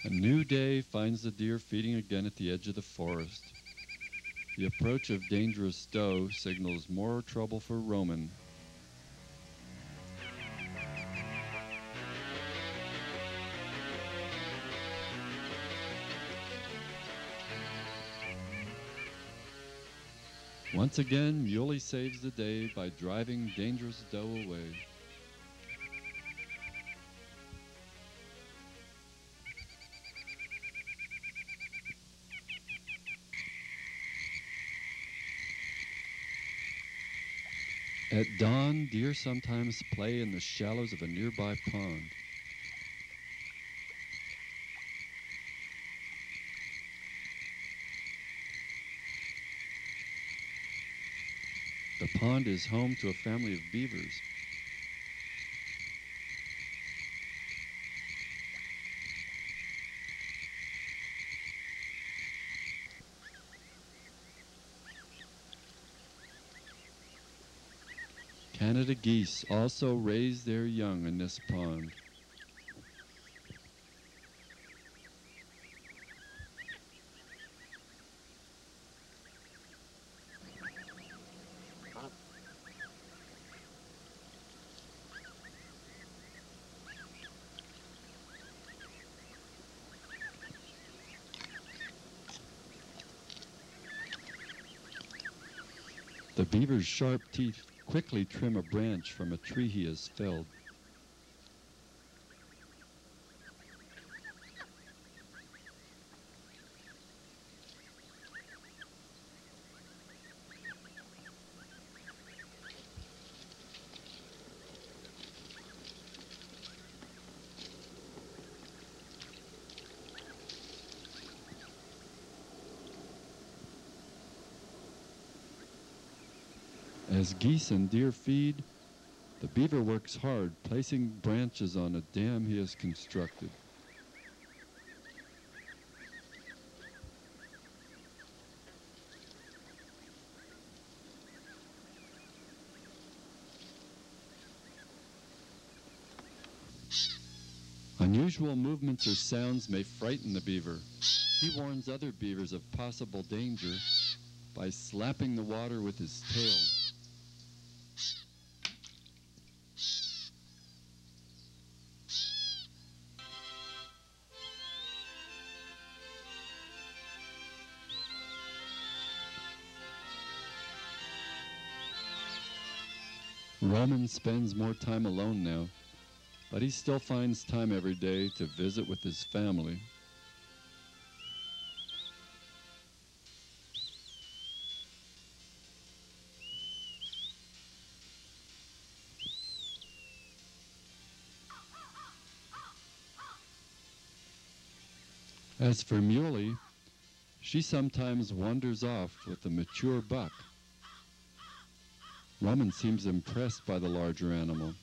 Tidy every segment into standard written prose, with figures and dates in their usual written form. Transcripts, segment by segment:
A new day finds the deer feeding again at the edge of the forest. The approach of dangerous doe signals more trouble for Roman. Once again, Muley saves the day by driving dangerous doe away. At dawn, deer sometimes play in the shallows of a nearby pond. The pond is home to a family of beavers. Canada geese also raise their young in this pond. The beaver's sharp teeth quickly trim a branch from a tree he has felled. As geese and deer feed, the beaver works hard, placing branches on a dam he has constructed. Unusual movements or sounds may frighten the beaver. He warns other beavers of possible danger by slapping the water with his tail. Roman spends more time alone now, but he still finds time every day to visit with his family. As for Muley, she sometimes wanders off with a mature buck. Roman seems impressed by the larger animal.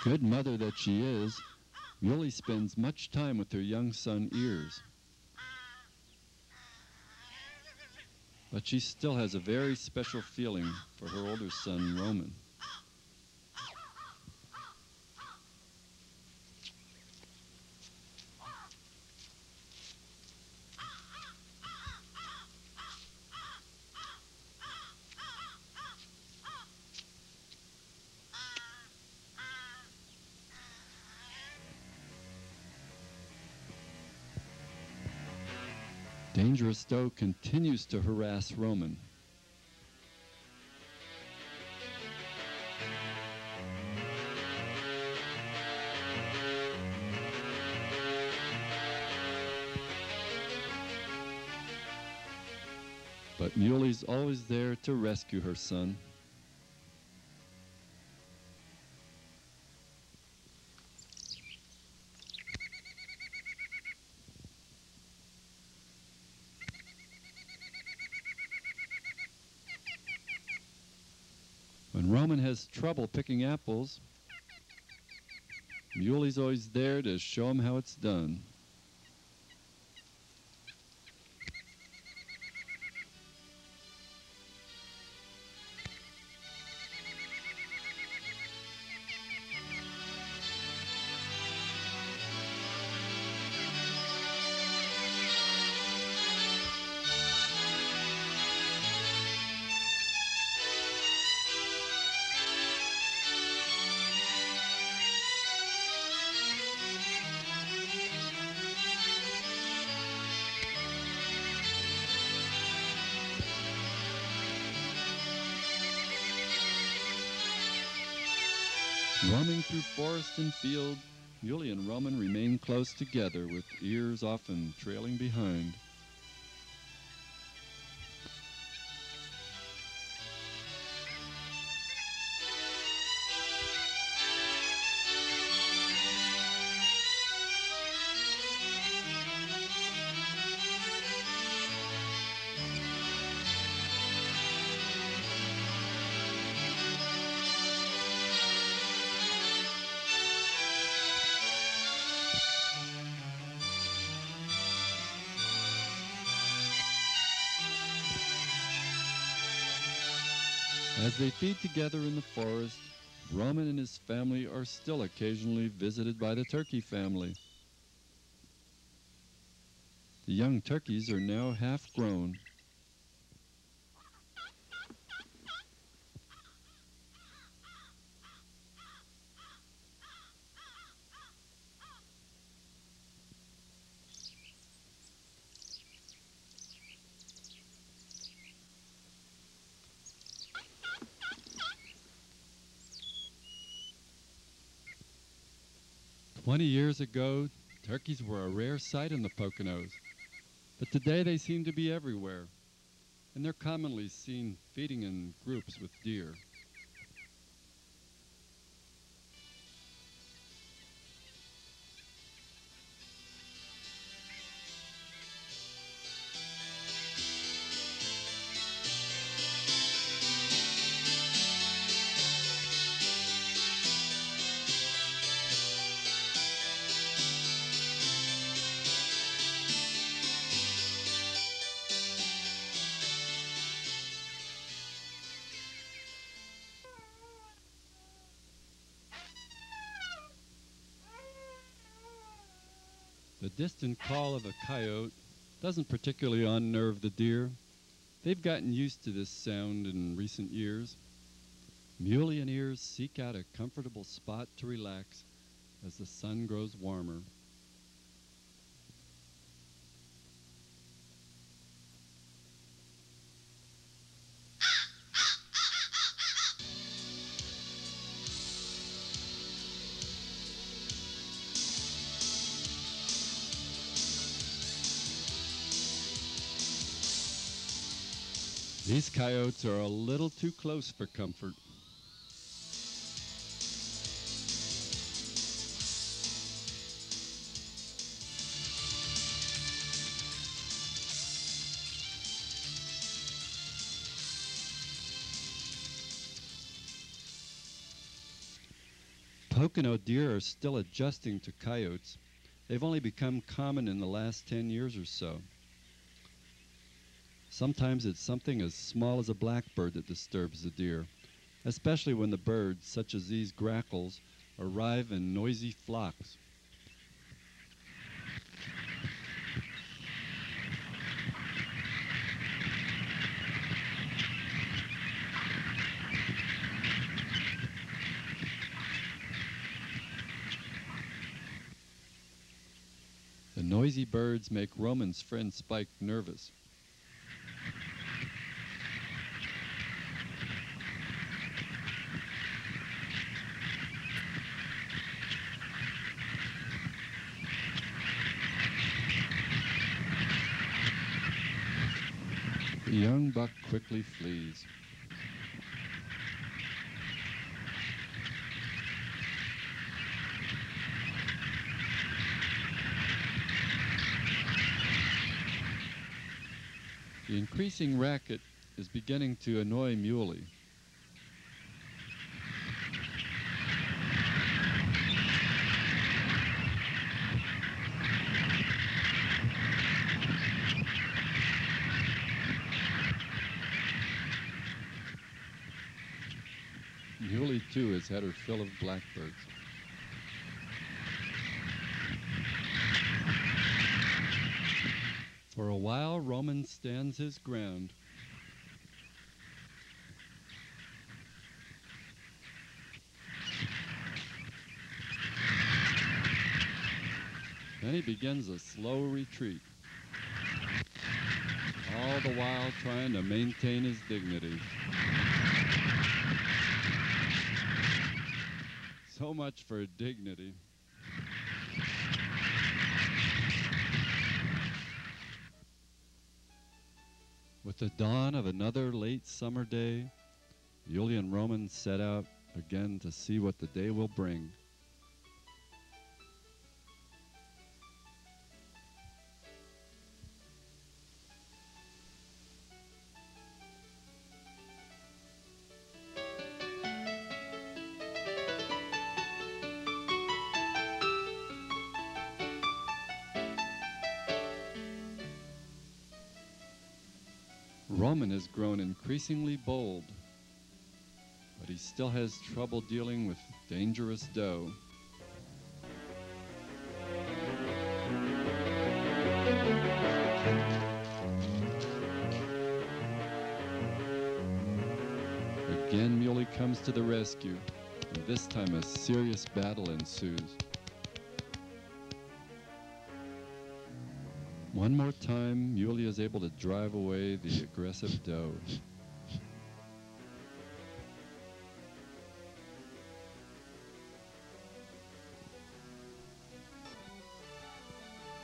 Good mother that she is, Muley spends much time with her young son, Ears. But she still has a very special feeling for her older son, Roman. Dangerous Doe continues to harass Roman. But Muley's always there to rescue her son. When Roman has trouble picking apples, Muley's always there to show him how it's done. Roaming through forest and field, Muley and Roman remain close together, with Ears often trailing behind. As they feed together in the forest, Roman and his family are still occasionally visited by the turkey family. The young turkeys are now half grown. "20 years ago, turkeys were a rare sight in the Poconos, but today they seem to be everywhere, and they're commonly seen feeding in groups with deer. The distant call of a coyote doesn't particularly unnerve the deer. They've gotten used to this sound in recent years. Muley and Ears seek out a comfortable spot to relax as the sun grows warmer. These coyotes are a little too close for comfort. Pocono deer are still adjusting to coyotes. They've only become common in the last 10 years or so. Sometimes it's something as small as a blackbird that disturbs the deer, especially when the birds, such as these grackles, arrive in noisy flocks. The noisy birds make Roman's friend Spike nervous. The young buck quickly flees. The increasing racket is beginning to annoy Muley. Muley, too, has had her fill of blackbirds. For a while, Roman stands his ground. Then he begins a slow retreat, all the while trying to maintain his dignity. So much for dignity. With the dawn of another late summer day, Muley and Roman set out again to see what the day will bring. Roman has grown increasingly bold, but he still has trouble dealing with dangerous doe. Again, Muley comes to the rescue, and this time a serious battle ensues. One more time, Muley is able to drive away the aggressive doe.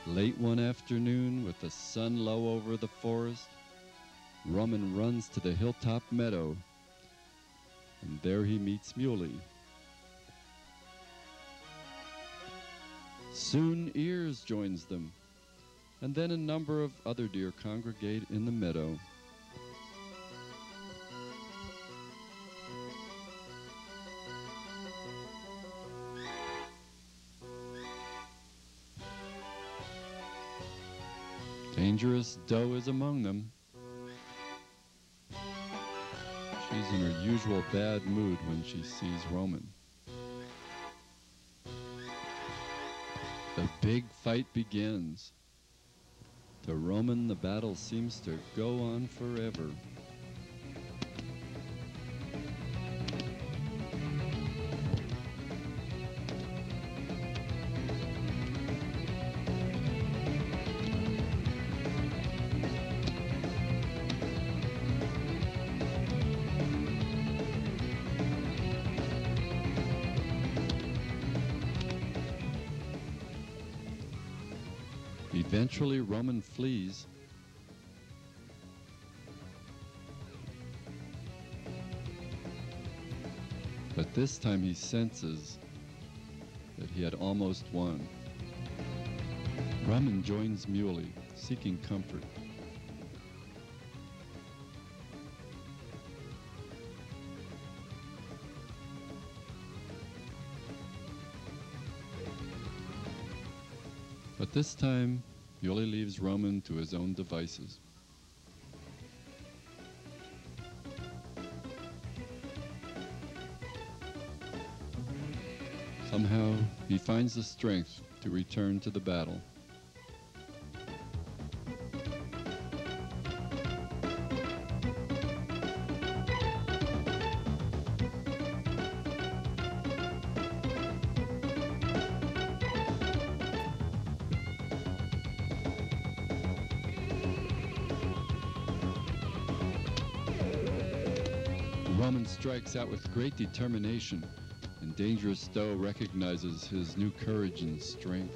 Late one afternoon, with the sun low over the forest, Roman runs to the hilltop meadow, and there he meets Muley. Soon Ears joins them, and then a number of other deer congregate in the meadow. Dangerous doe is among them. She's in her usual bad mood when she sees Roman. The big fight begins. To Roman, the battle seems to go on forever. Eventually, Roman flees. But this time he senses that he had almost won. Roman joins Muley, seeking comfort. But this time, Muley leaves Roman to his own devices. Somehow, he finds the strength to return to the battle. Roman strikes out with great determination, and Dangerous Stowe recognizes his new courage and strength.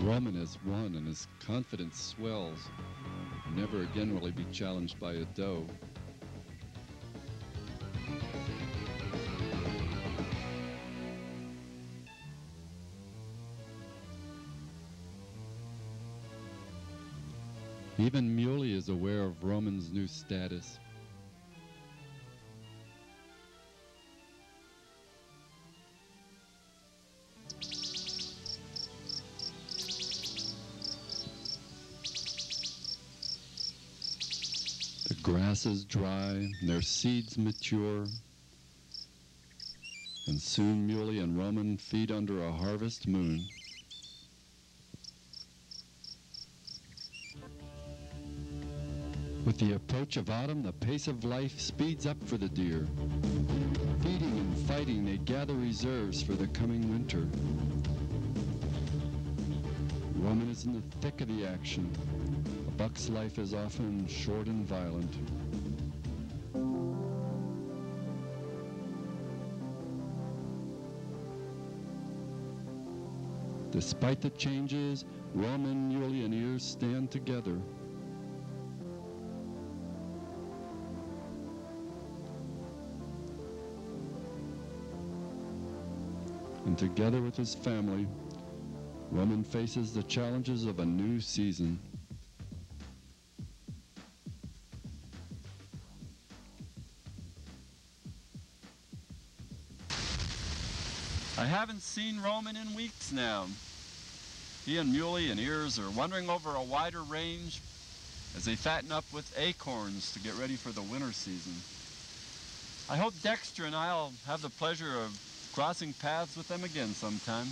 Roman has won, and his confidence swells. Never again will he be challenged by a doe. Even Muley is aware of Roman's new status. The grass is dry, and their seeds mature, and soon Muley and Roman feed under a harvest moon. With the approach of autumn, the pace of life speeds up for the deer. Feeding and fighting, they gather reserves for the coming winter. Roman is in the thick of the action. A buck's life is often short and violent. Despite the changes, Roman, Muley, and Ears stand together. And together with his family, Roman faces the challenges of a new season. I haven't seen Roman in weeks now. He and Muley and Ears are wandering over a wider range as they fatten up with acorns to get ready for the winter season. I hope Dexter and I'll have the pleasure of crossing paths with them again sometime.